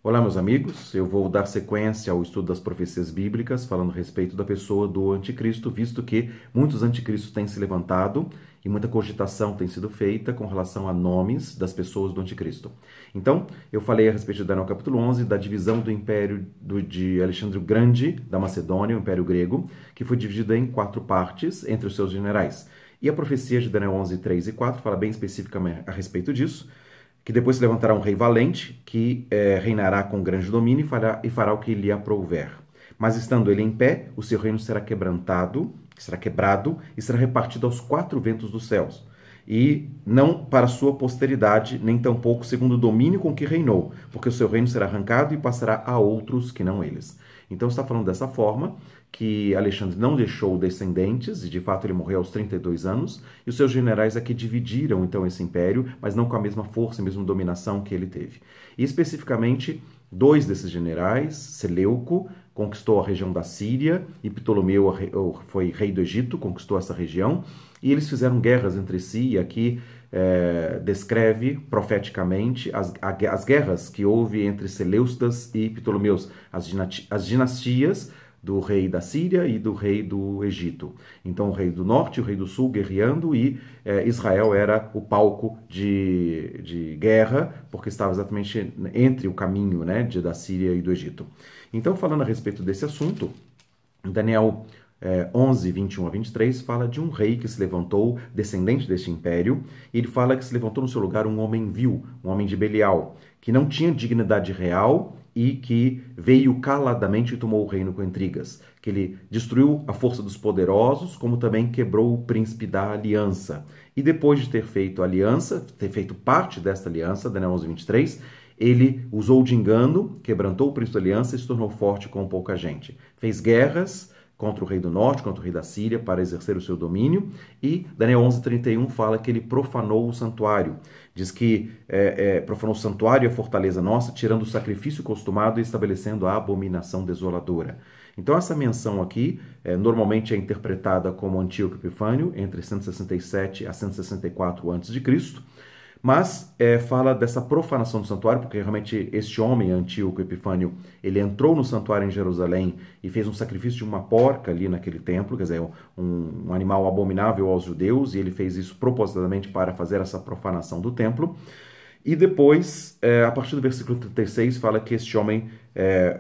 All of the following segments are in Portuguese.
Olá, meus amigos. Eu vou dar sequência ao estudo das profecias bíblicas, falando a respeito da pessoa do anticristo, visto que muitos anticristos têm se levantado e muita cogitação tem sido feita com relação a nomes das pessoas do anticristo. Então, eu falei a respeito de Daniel capítulo 11, da divisão do império de Alexandre o Grande, da Macedônia, o império grego, que foi dividido em 4 partes entre os seus generais. E a profecia de Daniel 11, 3 e 4 fala bem especificamente a respeito disso, que depois se levantará um rei valente, que reinará com grande domínio e fará o que lhe aprouver. Mas estando ele em pé, o seu reino será quebrado e será repartido aos 4 ventos dos céus. E não para sua posteridade, nem tampouco segundo o domínio com que reinou, porque o seu reino será arrancado e passará a outros que não eles. Então está falando dessa forma, que Alexandre não deixou descendentes, e de fato ele morreu aos 32 anos, e os seus generais aqui dividiram então esse império, mas não com a mesma força e mesma dominação que ele teve. E especificamente, 2 desses generais, Seleuco, conquistou a região da Síria, e Ptolomeu foi rei do Egito, conquistou essa região, e eles fizeram guerras entre si, e aqui descreve profeticamente as guerras que houve entre Seleucidas e Ptolomeus, as dinastias do rei da Síria e do rei do Egito. Então o rei do norte e o rei do sul guerreando, e Israel era o palco de guerra, porque estava exatamente entre o caminho, né, da Síria e do Egito. Então, falando a respeito desse assunto, Daniel 11, 21 a 23, fala de um rei que se levantou, descendente deste império, e ele fala que se levantou no seu lugar um homem vil, um homem de Belial, que não tinha dignidade real e que veio caladamente e tomou o reino com intrigas, que ele destruiu a força dos poderosos, como também quebrou o príncipe da aliança. E depois de ter feito aliança, ter feito parte desta aliança, Daniel 11, 23, ele usou de engano, quebrantou o príncipe da aliança e se tornou forte com pouca gente. Fez guerras contra o rei do norte, contra o rei da Síria, para exercer o seu domínio, e Daniel 11:31 fala que ele profanou o santuário. Diz que profanou o santuário e a fortaleza nossa, tirando o sacrifício costumado e estabelecendo a abominação desoladora. Então essa menção aqui normalmente é interpretada como Antíoco Epifânio, entre 167 a 164 a.C., mas fala dessa profanação do santuário, porque realmente este homem, Antíoco Epifânio, ele entrou no santuário em Jerusalém e fez um sacrifício de uma porca ali naquele templo, quer dizer, um animal abominável aos judeus, e ele fez isso propositadamente para fazer essa profanação do templo. E depois, a partir do versículo 36, fala que este homem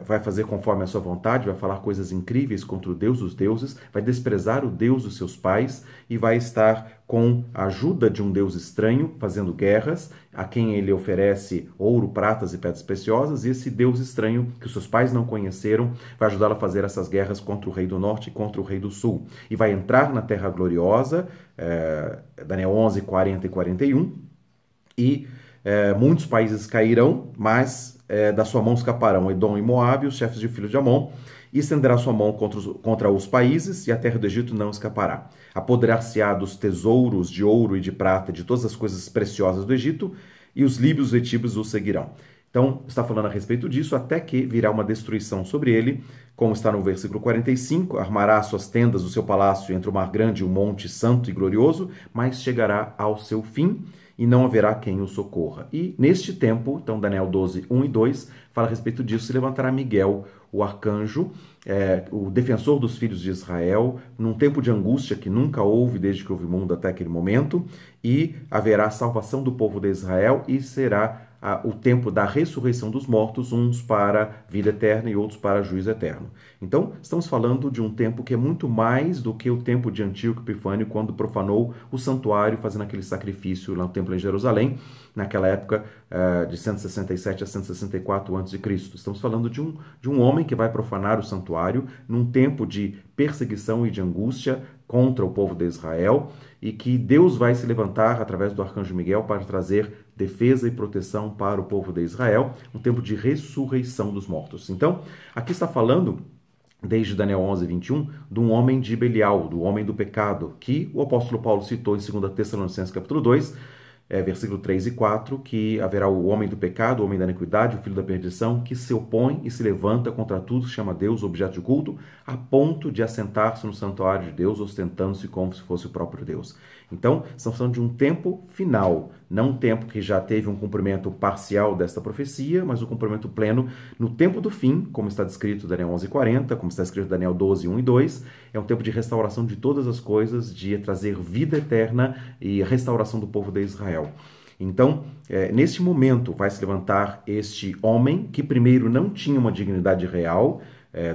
vai fazer conforme a sua vontade, vai falar coisas incríveis contra o Deus dos deuses, vai desprezar o Deus dos seus pais e vai estar com a ajuda de um Deus estranho, fazendo guerras, a quem ele oferece ouro, pratas e pedras preciosas, e esse Deus estranho, que os seus pais não conheceram, vai ajudá-lo a fazer essas guerras contra o rei do norte e contra o rei do sul. E vai entrar na terra gloriosa, Daniel 11, 40 e 41, e muitos países cairão, mas da sua mão escaparão Edom e Moabe, os chefes de filhos de Amon, e estenderá sua mão contra os países, e a terra do Egito não escapará. Apoderar-se-á dos tesouros de ouro e de prata, de todas as coisas preciosas do Egito, e os líbios e etíbios o seguirão. Então, está falando a respeito disso, até que virá uma destruição sobre ele, como está no versículo 45, armará suas tendas do seu palácio entre o mar grande e o monte santo e glorioso, mas chegará ao seu fim, e não haverá quem o socorra. E neste tempo, então Daniel 12, 1 e 2, fala a respeito disso, se levantará Miguel, o arcanjo, o defensor dos filhos de Israel, num tempo de angústia que nunca houve desde que houve mundo até aquele momento, e haverá salvação do povo de Israel, e será o tempo da ressurreição dos mortos, uns para vida eterna e outros para juízo eterno. Então, estamos falando de um tempo que é muito mais do que o tempo de Antíoco Epifânio, quando profanou o santuário, fazendo aquele sacrifício lá no templo em Jerusalém, naquela época de 167 a 164 a.C. Estamos falando de um homem que vai profanar o santuário num tempo de perseguição e de angústia contra o povo de Israel, e que Deus vai se levantar através do arcanjo Miguel para trazer defesa e proteção para o povo de Israel, um tempo de ressurreição dos mortos. Então, aqui está falando, desde Daniel 11, 21, de um homem de Belial, do homem do pecado, que o apóstolo Paulo citou em 2 Tessalonicenses capítulo 2, versículo 3 e 4, que haverá o homem do pecado, o homem da iniquidade, o filho da perdição, que se opõe e se levanta contra tudo que chama Deus, objeto de culto, a ponto de assentar-se no santuário de Deus, ostentando-se como se fosse o próprio Deus. Então, estamos falando de um tempo final, não um tempo que já teve um cumprimento parcial desta profecia, mas o cumprimento pleno no tempo do fim, como está descrito em Daniel 11:40, como está escrito em Daniel 12:1 e 2, é um tempo de restauração de todas as coisas, de trazer vida eterna e restauração do povo de Israel. Então, neste momento vai se levantar este homem que primeiro não tinha uma dignidade real,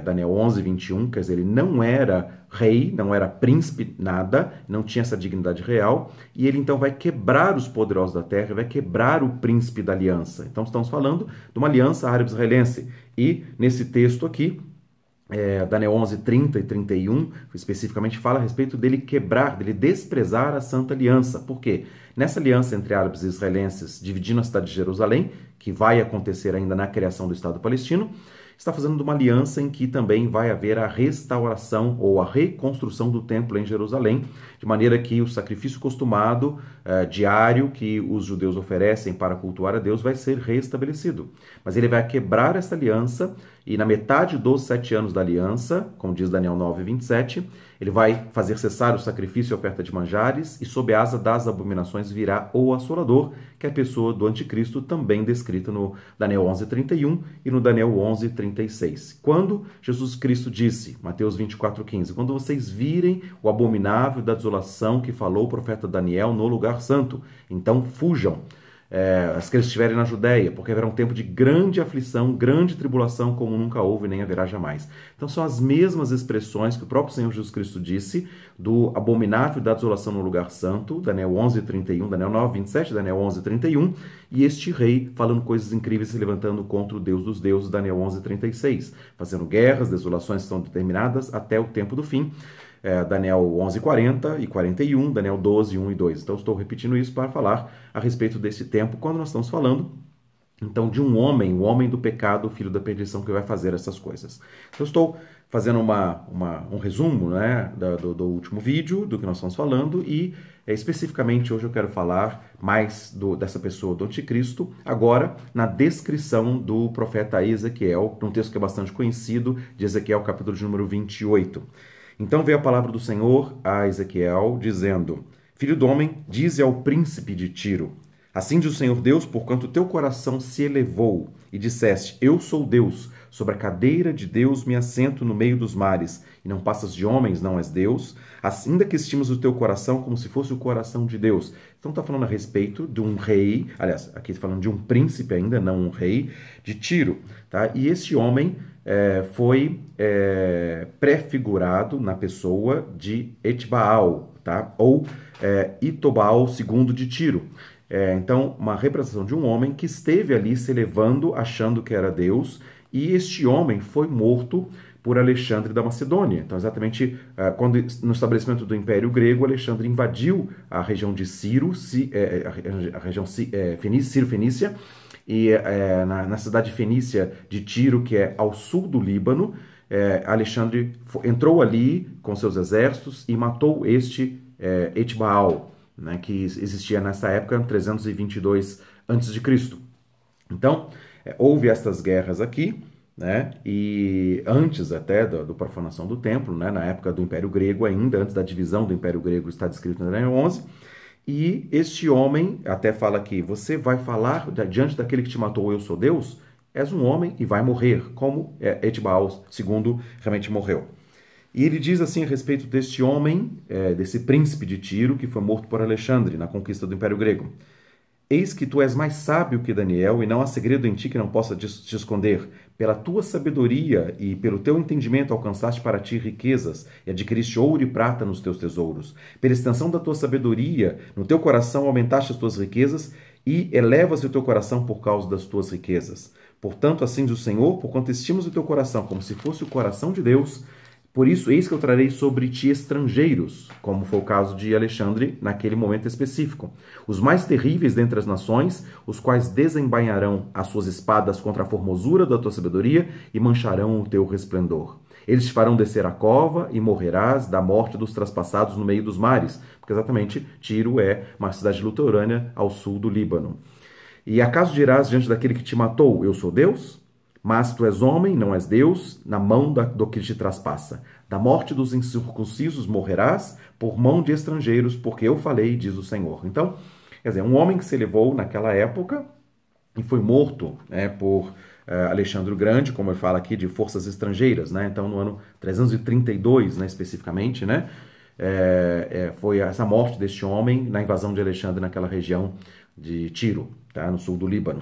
Daniel 11:21, quer dizer, ele não era rei, não era príncipe, nada, não tinha essa dignidade real, e ele então vai quebrar os poderosos da terra, vai quebrar o príncipe da aliança. Então estamos falando de uma aliança árabe-israelense, e nesse texto aqui, Daniel 11:30 e 31, especificamente fala a respeito dele quebrar, dele desprezar a Santa Aliança. Por quê? Nessa aliança entre árabes e israelenses, dividindo a cidade de Jerusalém, que vai acontecer ainda na criação do Estado palestino, está fazendo uma aliança em que também vai haver a restauração ou a reconstrução do templo em Jerusalém, de maneira que o sacrifício costumado, diário, que os judeus oferecem para cultuar a Deus, vai ser restabelecido. Mas ele vai quebrar essa aliança e na metade dos 7 anos da aliança, como diz Daniel 9:27, ele vai fazer cessar o sacrifício e a oferta de manjares, e sob a asa das abominações virá o assolador, que é a pessoa do anticristo, também descrita no Daniel 11:31 e no Daniel 11:36. Quando Jesus Cristo disse, Mateus 24:15, quando vocês virem o abominável da desolação que falou o profeta Daniel no lugar santo, então fujam. As que estiverem na Judéia, porque haverá um tempo de grande aflição, grande tribulação, como nunca houve nem haverá jamais. Então são as mesmas expressões que o próprio Senhor Jesus Cristo disse do abominável da desolação no lugar santo, Daniel 11:31, Daniel 9:27, Daniel 11:31, e este rei falando coisas incríveis, se levantando contra o Deus dos deuses, Daniel 11:36, fazendo guerras, desolações que são determinadas até o tempo do fim. Daniel 11:40 e 41, Daniel 12:1 e 2. Então, estou repetindo isso para falar a respeito desse tempo, quando nós estamos falando, então, de um homem, o homem do pecado, o filho da perdição, que vai fazer essas coisas. Então, estou fazendo um resumo, né, do último vídeo, do que nós estamos falando, e especificamente hoje eu quero falar mais dessa pessoa do anticristo, agora na descrição do profeta Ezequiel, num texto que é bastante conhecido, de Ezequiel, capítulo de número 28. Então veio a palavra do Senhor a Ezequiel, dizendo: Filho do homem, dize ao príncipe de Tiro, assim diz o Senhor Deus, porquanto teu coração se elevou, e disseste, eu sou Deus, sobre a cadeira de Deus me assento no meio dos mares, e não passas de homens, não és Deus, ainda que estimas o teu coração como se fosse o coração de Deus. Então está falando a respeito de um rei, aliás, aqui está falando de um príncipe ainda, não um rei, de Tiro, tá? E esse homem foi prefigurado na pessoa de Etbaal, tá? Ou Itobaal II de Tiro. Então, uma representação de um homem que esteve ali se elevando, achando que era Deus, e este homem foi morto por Alexandre da Macedônia. Então, exatamente quando no estabelecimento do Império Grego, Alexandre invadiu a região de Ciro, a região Ciro-Fenícia, e na cidade fenícia de Tiro, que é ao sul do Líbano, Alexandre entrou ali com seus exércitos e matou este Etbaal, né, que existia nessa época, 322 a.C. Então, houve estas guerras aqui, né, e antes até da profanação do templo, né, na época do Império Grego ainda, antes da divisão do Império Grego, está descrito no Daniel 11, e este homem até fala que você vai falar diante daquele que te matou, eu sou Deus, és um homem e vai morrer, como Etbaal II realmente morreu. E ele diz assim a respeito deste homem, desse príncipe de Tiro, que foi morto por Alexandre na conquista do Império Grego. Eis que tu és mais sábio que Daniel, e não há segredo em ti que não possa te esconder. Pela tua sabedoria e pelo teu entendimento alcançaste para ti riquezas, e adquiriste ouro e prata nos teus tesouros. Pela extensão da tua sabedoria, no teu coração aumentaste as tuas riquezas, e elevas o teu coração por causa das tuas riquezas. Portanto, assim diz o Senhor, porquanto estimas o teu coração como se fosse o coração de Deus, por isso, eis que eu trarei sobre ti estrangeiros, como foi o caso de Alexandre naquele momento específico, os mais terríveis dentre as nações, os quais desembainharão as suas espadas contra a formosura da tua sabedoria e mancharão o teu resplendor. Eles te farão descer a cova e morrerás da morte dos traspassados no meio dos mares, porque exatamente Tiro é uma cidade litorânea ao sul do Líbano. E acaso dirás diante daquele que te matou, eu sou Deus? Mas tu és homem, não és Deus, na mão do que te traspassa. Da morte dos incircuncisos morrerás, por mão de estrangeiros, porque eu falei, diz o Senhor. Então, quer dizer, um homem que se elevou naquela época e foi morto, né, por Alexandre o Grande, como ele fala aqui, de forças estrangeiras, né? Então, no ano 332, né, especificamente, né, foi essa morte deste homem na invasão de Alexandre naquela região de Tiro, tá, no sul do Líbano.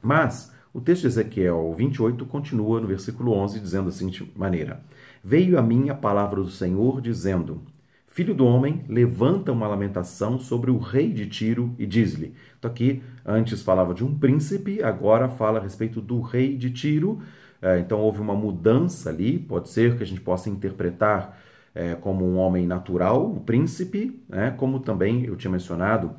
Mas o texto de Ezequiel 28 continua no versículo 11, dizendo da seguinte maneira: Veio a mim a palavra do Senhor, dizendo: Filho do homem, levanta uma lamentação sobre o rei de Tiro e diz-lhe. Então aqui, antes falava de um príncipe, agora fala a respeito do rei de Tiro. Então houve uma mudança ali, pode ser que a gente possa interpretar como um homem natural, um príncipe, né? Como também eu tinha mencionado,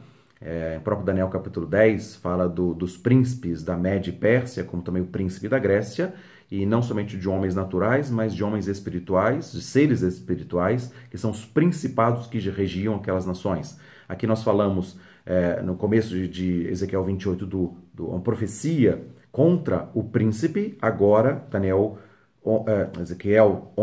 o próprio Daniel capítulo 10 fala dos príncipes da Média e Pérsia, como também o príncipe da Grécia, e não somente de homens naturais, mas de homens espirituais, de seres espirituais, que são os principados que regiam aquelas nações. Aqui nós falamos, no começo de Ezequiel 28, uma profecia contra o príncipe. Agora, Ezequiel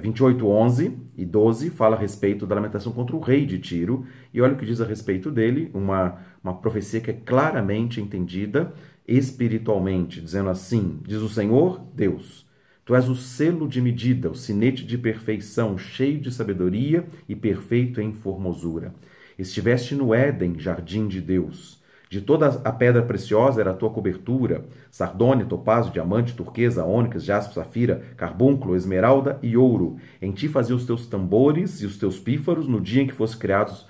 28, 11 e 12 fala a respeito da lamentação contra o rei de Tiro. E olha o que diz a respeito dele, uma profecia que é claramente entendida espiritualmente, dizendo assim: diz o Senhor Deus, tu és o selo de medida, o sinete de perfeição, cheio de sabedoria e perfeito em formosura. Estiveste no Éden, jardim de Deus. De toda a pedra preciosa era a tua cobertura: sardônia, topázio, diamante, turquesa, ônix, jaspe, safira, carbúnculo, esmeralda e ouro. Em ti fazia os teus tambores e os teus pífaros no dia em que fosse criados,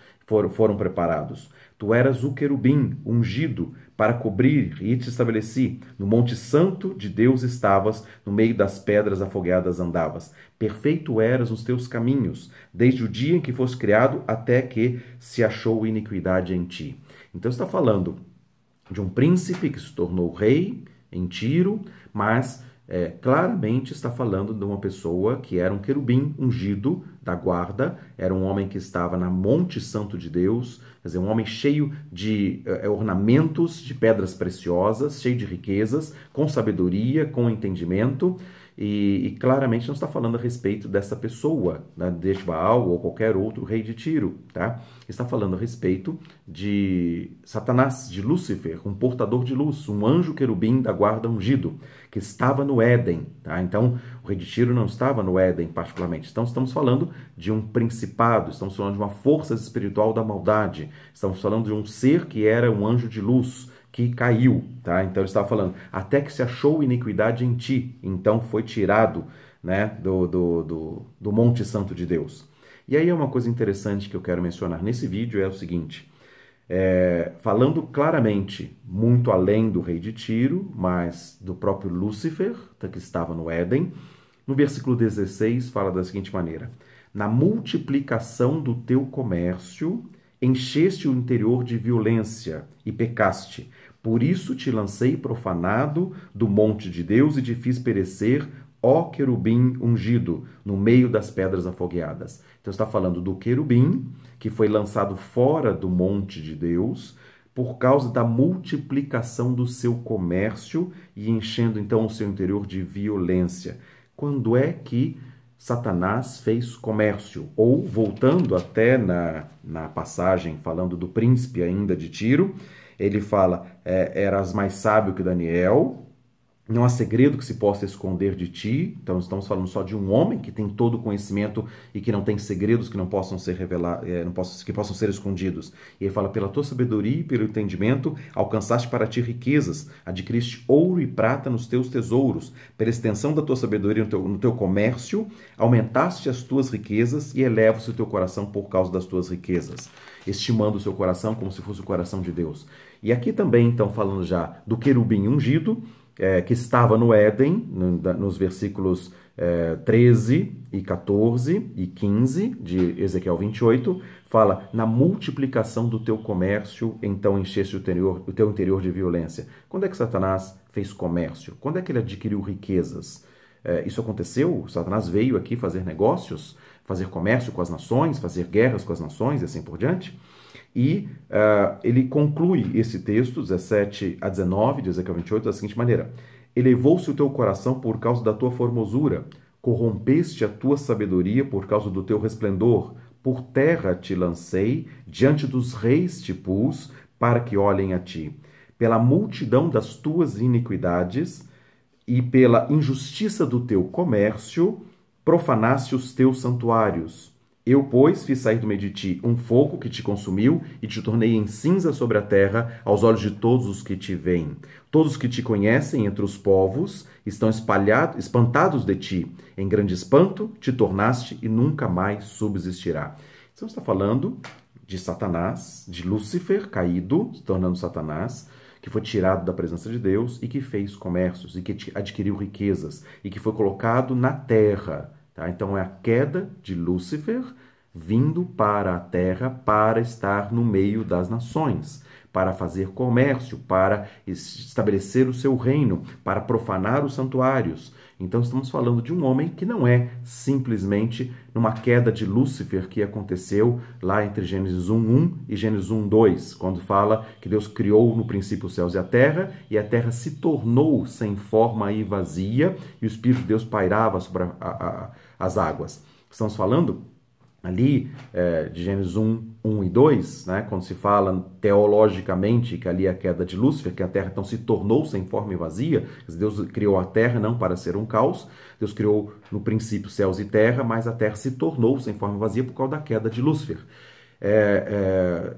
foram preparados. Tu eras o querubim ungido para cobrir, e te estabeleci. No monte santo de Deus estavas, no meio das pedras afogueadas andavas. Perfeito eras nos teus caminhos, desde o dia em que foste criado até que se achou iniquidade em ti. Então está falando de um príncipe que se tornou rei em Tiro, mas claramente está falando de uma pessoa que era um querubim ungido da guarda, era um homem que estava na Monte Santo de Deus, quer dizer, um homem cheio de ornamentos, de pedras preciosas, cheio de riquezas, com sabedoria, com entendimento, e claramente não está falando a respeito dessa pessoa, né, de Baal ou qualquer outro rei de Tiro, tá? Está falando a respeito de Satanás, de Lúcifer, um portador de luz, um anjo querubim da guarda ungido, que estava no Éden, tá? Então, o rei de Tiro não estava no Éden particularmente. Então, estamos falando de um principado, estamos falando de uma força espiritual da maldade, estamos falando de um ser que era um anjo de luz, que caiu, tá? Então ele estava falando, até que se achou iniquidade em ti, então foi tirado, né, do Monte Santo de Deus. E aí é uma coisa interessante que eu quero mencionar nesse vídeo, é o seguinte, falando claramente, muito além do rei de Tiro, mas do próprio Lúcifer, que estava no Éden, no versículo 16 fala da seguinte maneira: na multiplicação do teu comércio, encheste o interior de violência e pecaste. Por isso te lancei profanado do monte de Deus e te fiz perecer, ó querubim ungido, no meio das pedras afogueadas. Então está falando do querubim, que foi lançado fora do monte de Deus, por causa da multiplicação do seu comércio e enchendo então o seu interior de violência. Quando é que Satanás fez comércio? Ou, voltando até na passagem falando do príncipe ainda de Tiro, ele fala, eras mais sábio que Daniel, não há segredo que se possa esconder de ti. Então estamos falando só de um homem que tem todo o conhecimento e que não tem segredos que não possam ser revelados, que possam ser escondidos. E ele fala, pela tua sabedoria e pelo entendimento alcançaste para ti riquezas, adquiriste ouro e prata nos teus tesouros, pela extensão da tua sabedoria no teu comércio, aumentaste as tuas riquezas e eleva-se o teu coração por causa das tuas riquezas, estimando o seu coração como se fosse o coração de Deus. E aqui também, então, falando já do querubim ungido, que estava no Éden, nos versículos 13 e 14 e 15 de Ezequiel 28, fala, na multiplicação do teu comércio, então encheste o teu interior de violência. Quando é que Satanás fez comércio? Quando é que ele adquiriu riquezas? Isso aconteceu? Satanás veio aqui fazer negócios, fazer comércio com as nações, fazer guerras com as nações e assim por diante? E ele conclui esse texto, 17 a 19, de Ezequiel 28, da seguinte maneira: elevou-se o teu coração por causa da tua formosura, corrompeste a tua sabedoria por causa do teu resplendor, por terra te lancei, diante dos reis te pus, para que olhem a ti. Pela multidão das tuas iniquidades e pela injustiça do teu comércio, profanaste os teus santuários. Eu, pois, fiz sair do meio de ti um fogo que te consumiu e te tornei em cinza sobre a terra aos olhos de todos os que te veem. Todos os que te conhecem entre os povos estão espantados de ti. Em grande espanto te tornaste e nunca mais subsistirá. Então está falando de Satanás, de Lúcifer caído, se tornando Satanás, que foi tirado da presença de Deus e que fez comércios e que adquiriu riquezas e que foi colocado na terra. Tá? Então é a queda de Lúcifer vindo para a terra para estar no meio das nações, para fazer comércio, para estabelecer o seu reino, para profanar os santuários. Então estamos falando de um homem que não é simplesmente numa queda de Lúcifer que aconteceu lá entre Gênesis 1:1 e Gênesis 1:2, quando fala que Deus criou no princípio os céus e a terra se tornou sem forma e vazia, e o Espírito de Deus pairava sobre as águas. Estamos falando ali de Gênesis 1 e 2, né, quando se fala teologicamente que ali é a queda de Lúcifer, que a terra então se tornou sem forma e vazia. Deus criou a terra não para ser um caos, Deus criou no princípio céus e terra, mas a terra se tornou sem forma e vazia por causa da queda de Lúcifer.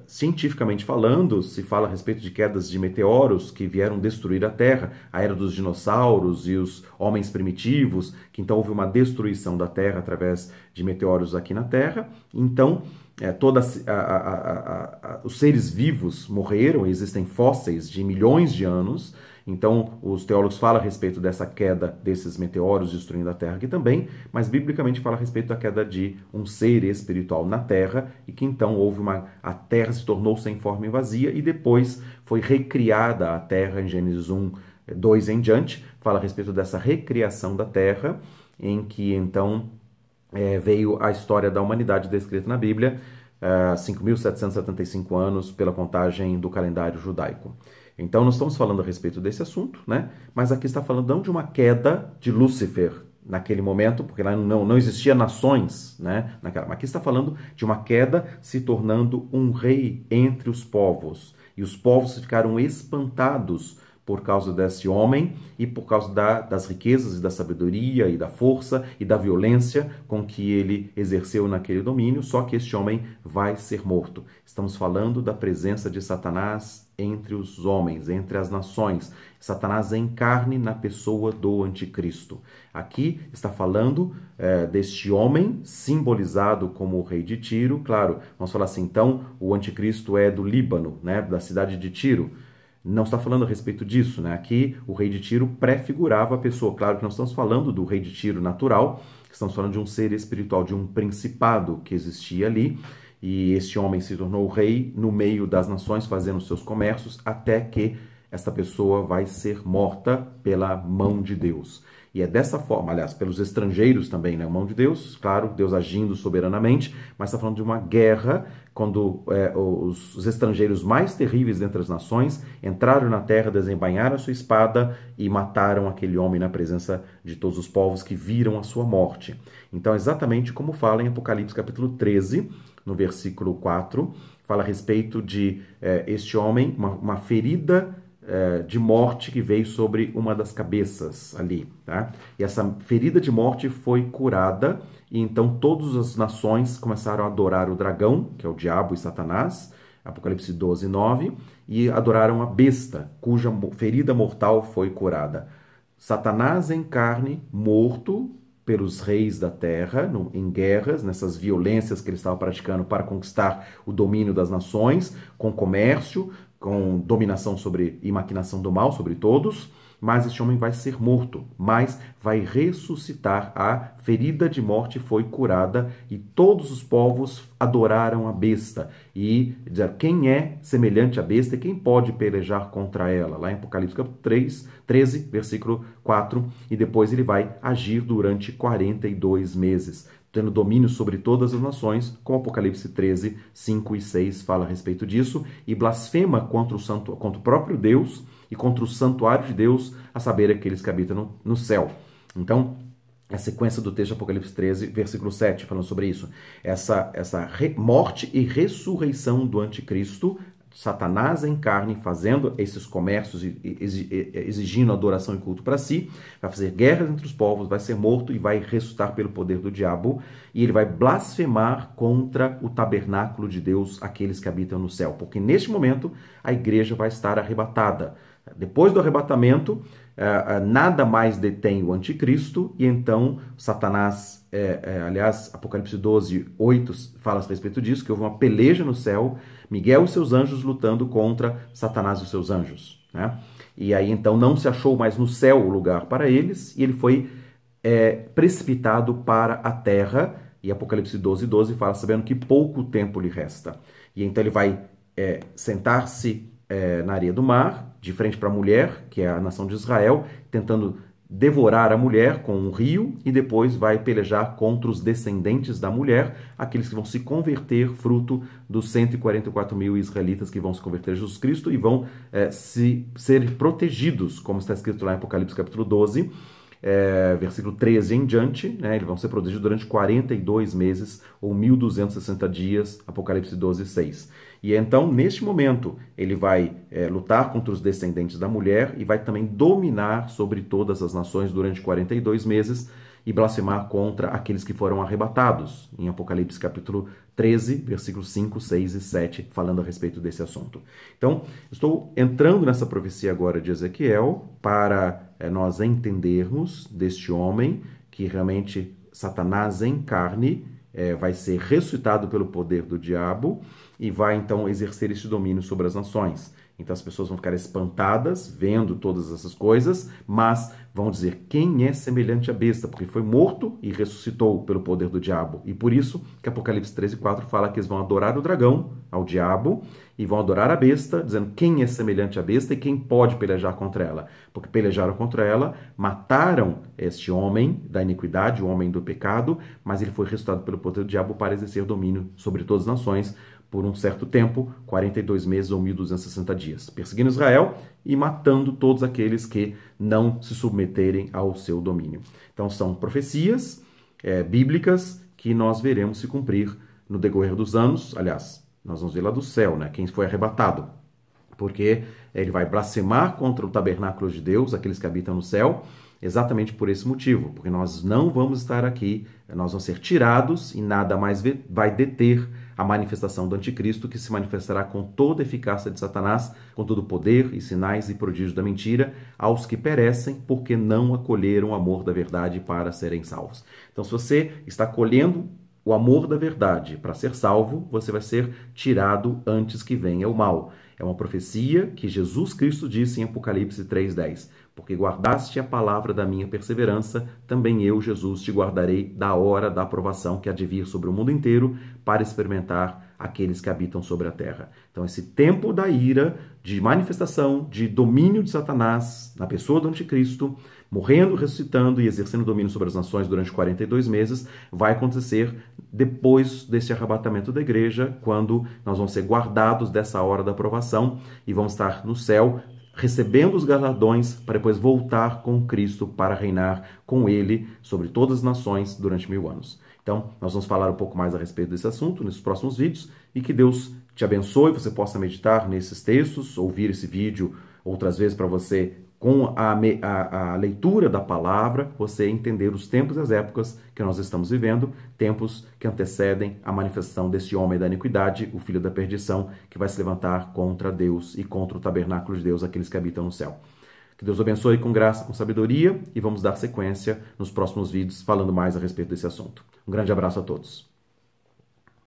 Cientificamente falando, se fala a respeito de quedas de meteoros que vieram destruir a Terra, a era dos dinossauros e os homens primitivos, que então houve uma destruição da Terra através de meteoros aqui na Terra. Então, os seres vivos morreram, existem fósseis de milhões de anos. Então, os teólogos falam a respeito dessa queda desses meteoros destruindo a Terra aqui também, mas biblicamente fala a respeito da queda de um ser espiritual na Terra e que então a Terra se tornou sem forma e vazia e depois foi recriada a Terra em Gênesis 1:2 em diante, fala a respeito dessa recriação da Terra, em que então veio a história da humanidade descrita na Bíblia, 5.775 anos pela contagem do calendário judaico. Então, nós estamos falando a respeito desse assunto, né? Mas aqui está falando não de uma queda de Lúcifer naquele momento, porque lá não existia nações, né? Mas aqui está falando de uma queda se tornando um rei entre os povos. E os povos ficaram espantados por causa desse homem e por causa das riquezas e da sabedoria e da força e da violência com que ele exerceu naquele domínio, só que este homem vai ser morto. Estamos falando da presença de Satanás entre os homens, entre as nações. Satanás em carne na pessoa do anticristo. Aqui está falando deste homem simbolizado como o rei de Tiro. Claro, vamos falar assim, então o anticristo é do Líbano, né, da cidade de Tiro. Não está falando a respeito disso, né? Aqui o rei de Tiro prefigurava a pessoa. Claro que não estamos falando do rei de Tiro natural, estamos falando de um ser espiritual, de um principado que existia ali. E este homem se tornou rei no meio das nações, fazendo seus comércios, até que esta pessoa vai ser morta pela mão de Deus. E é dessa forma, aliás, pelos estrangeiros também, né? A mão de Deus, claro, Deus agindo soberanamente, mas está falando de uma guerra, quando os estrangeiros mais terríveis dentre as nações entraram na terra, desembainharam a sua espada e mataram aquele homem na presença de todos os povos que viram a sua morte. Então, exatamente como fala em Apocalipse capítulo 13, no versículo 4, fala a respeito de este homem, uma ferida de morte que veio sobre uma das cabeças ali, tá? E essa ferida de morte foi curada, e então todas as nações começaram a adorar o dragão, que é o diabo e Satanás, Apocalipse 12:9, e adoraram a besta, cuja ferida mortal foi curada. Satanás em carne, morto pelos reis da terra, em guerras, nessas violências que ele estava praticando para conquistar o domínio das nações, com comércio, com dominação sobre e maquinação do mal sobre todos, mas este homem vai ser morto, mas vai ressuscitar. A ferida de morte foi curada e todos os povos adoraram a besta. E dizer, quem é semelhante à besta e quem pode pelejar contra ela? Lá em Apocalipse capítulo 13, versículo 4, e depois ele vai agir durante 42 meses, tendo domínio sobre todas as nações, como Apocalipse 13, 5 e 6 fala a respeito disso, e blasfema contra o próprio Deus e contra o santuário de Deus, a saber, aqueles que habitam no céu. Então, a sequência do texto de Apocalipse 13, versículo 7, falando sobre isso. Essa morte e ressurreição do anticristo, Satanás em carne, fazendo esses comércios, exigindo adoração e culto para si, vai fazer guerras entre os povos, vai ser morto e vai ressuscitar pelo poder do diabo, e ele vai blasfemar contra o tabernáculo de Deus, aqueles que habitam no céu, porque neste momento a igreja vai estar arrebatada. Depois do arrebatamento, nada mais detém o anticristo, e então Satanás, aliás, Apocalipse 12, 8 fala a respeito disso, que houve uma peleja no céu, Miguel e seus anjos lutando contra Satanás e os seus anjos, né? E aí então não se achou mais no céu o lugar para eles, e ele foi precipitado para a terra, e Apocalipse 12, 12 fala, sabendo que pouco tempo lhe resta. E então ele vai sentar-se na areia do mar, de frente para a mulher, que é a nação de Israel, tentando devorar a mulher com um rio, e depois vai pelejar contra os descendentes da mulher, aqueles que vão se converter, fruto dos 144 mil israelitas que vão se converter a Jesus Cristo e vão ser protegidos, como está escrito lá em Apocalipse capítulo 12, versículo 13 em diante, né? Eles vão ser protegidos durante 42 meses, ou 1.260 dias, Apocalipse 12, 6. E então, neste momento, ele vai lutar contra os descendentes da mulher e vai também dominar sobre todas as nações durante 42 meses e blasfemar contra aqueles que foram arrebatados, em Apocalipse capítulo 13, versículos 5, 6 e 7, falando a respeito desse assunto. Então, estou entrando nessa profecia agora de Ezequiel para nós entendermos deste homem que realmente Satanás em carne vai ser ressuscitado pelo poder do diabo e vai então exercer esse domínio sobre as nações. Então as pessoas vão ficar espantadas vendo todas essas coisas, mas vão dizer, quem é semelhante à besta? Porque foi morto e ressuscitou pelo poder do diabo. E por isso que Apocalipse 13, 4 fala que eles vão adorar o dragão, ao diabo, e vão adorar a besta, dizendo quem é semelhante à besta e quem pode pelejar contra ela. Porque pelejaram contra ela, mataram este homem da iniquidade, o homem do pecado, mas ele foi ressuscitado pelo poder do diabo para exercer domínio sobre todas as nações, por um certo tempo, 42 meses ou 1.260 dias, perseguindo Israel e matando todos aqueles que não se submeterem ao seu domínio. Então são profecias bíblicas que nós veremos se cumprir no decorrer dos anos. Aliás, nós vamos ver lá do céu, né? Quem foi arrebatado, porque ele vai blasfemar contra o tabernáculo de Deus, aqueles que habitam no céu, exatamente por esse motivo, porque nós não vamos estar aqui, nós vamos ser tirados e nada mais vai deter a manifestação do anticristo, que se manifestará com toda a eficácia de Satanás, com todo o poder e sinais e prodígios da mentira, aos que perecem, porque não acolheram o amor da verdade para serem salvos. Então, se você está acolhendo o amor da verdade para ser salvo, você vai ser tirado antes que venha o mal. É uma profecia que Jesus Cristo disse em Apocalipse 3:10. Porque guardaste a palavra da minha perseverança, também eu, Jesus, te guardarei da hora da aprovação que há de vir sobre o mundo inteiro para experimentar aqueles que habitam sobre a terra. Então, esse tempo da ira, de manifestação, de domínio de Satanás na pessoa do anticristo, morrendo, ressuscitando e exercendo domínio sobre as nações durante 42 meses, vai acontecer depois desse arrebatamento da igreja, quando nós vamos ser guardados dessa hora da aprovação e vamos estar no céu, recebendo os galardões para depois voltar com Cristo para reinar com Ele sobre todas as nações durante 1000 anos. Então, nós vamos falar um pouco mais a respeito desse assunto nos próximos vídeos e que Deus te abençoe, você possa meditar nesses textos, ouvir esse vídeo outras vezes para você, com a leitura da palavra, você entender os tempos e as épocas que nós estamos vivendo, tempos que antecedem a manifestação desse homem da iniquidade, o filho da perdição, que vai se levantar contra Deus e contra o tabernáculo de Deus, aqueles que habitam no céu. Que Deus abençoe com graça, com sabedoria, e vamos dar sequência nos próximos vídeos falando mais a respeito desse assunto. Um grande abraço a todos.